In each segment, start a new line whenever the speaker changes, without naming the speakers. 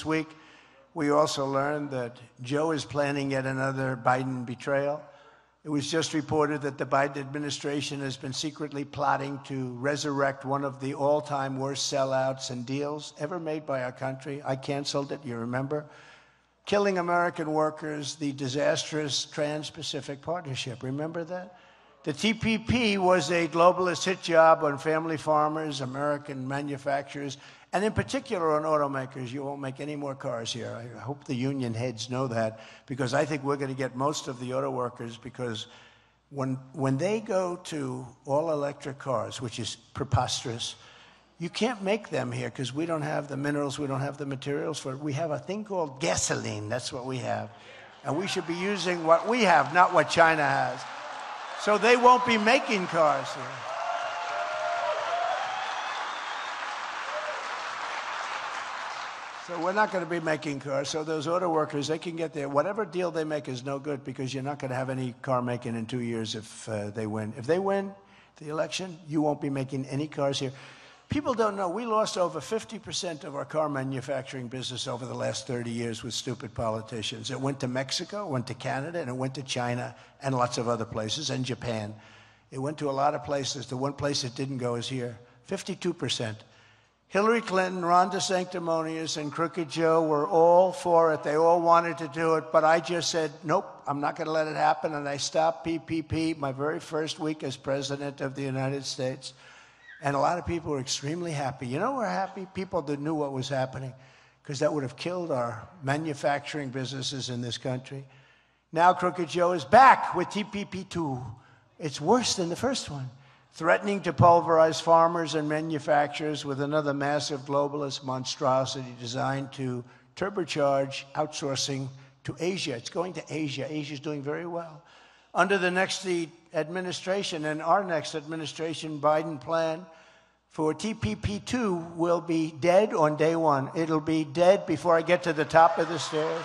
this week, we also learned that Joe is planning yet another Biden betrayal. It was just reported that the Biden administration has been secretly plotting to resurrect one of the all-time worst sellouts and deals ever made by our country. I canceled it, you remember? Killing American workers, the disastrous Trans-Pacific Partnership. Remember that? The TPP was a globalist hit job on family farmers, American manufacturers, and in particular on automakers. You won't make any more cars here. I hope the union heads know that, because I think we're going to get most of the auto workers, because when they go to all-electric cars, which is preposterous, you can't make them here because we don't have the minerals, we don't have the materials for it. We have a thing called gasoline. That's what we have. And we should be using what we have, not what China has. So they won't be making cars here. So we're not going to be making cars. So those auto workers, they can get there. Whatever deal they make is no good, because you're not going to have any car making in 2 years if they win. If they win the election, you won't be making any cars here. People don't know, we lost over 50% of our car manufacturing business over the last 30 years with stupid politicians. It went to Mexico, went to Canada, and it went to China and lots of other places, and Japan. It went to a lot of places. The one place it didn't go is here, 52%. Hillary Clinton, Ron DeSanctimonious, and Crooked Joe were all for it. They all wanted to do it, but I just said, nope, I'm not going to let it happen, and I stopped PPP my very first week as President of the United States. And a lot of people were extremely happy. You know, we're happy? People that knew what was happening, because that would have killed our manufacturing businesses in this country. Now Crooked Joe is back with TPP 2. It's worse than the first one, threatening to pulverize farmers and manufacturers with another massive globalist monstrosity designed to turbocharge outsourcing to Asia. It's going to Asia. Asia's doing very well. Under the next administration and our next administration, Biden plan for TPP-2 will be dead on day one. It'll be dead before I get to the top of the stairs.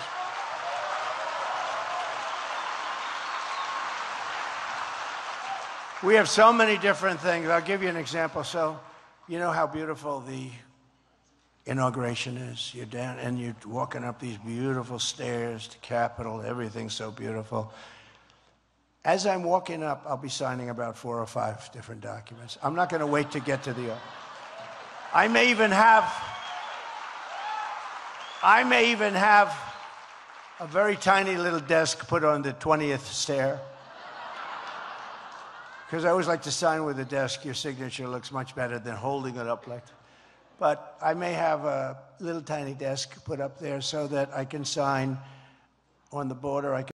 We have so many different things. I'll give you an example. So, you know how beautiful the inauguration is? You're down and you're walking up these beautiful stairs to Capitol. Everything's so beautiful. As I'm walking up, I'll be signing about 4 or 5 different documents. I'm not going to wait to get to the office. I may even have a very tiny little desk put on the 20th stair, because I always like to sign with a desk. Your signature looks much better than holding it up like that. But I may have a little tiny desk put up there so that I can sign on the border.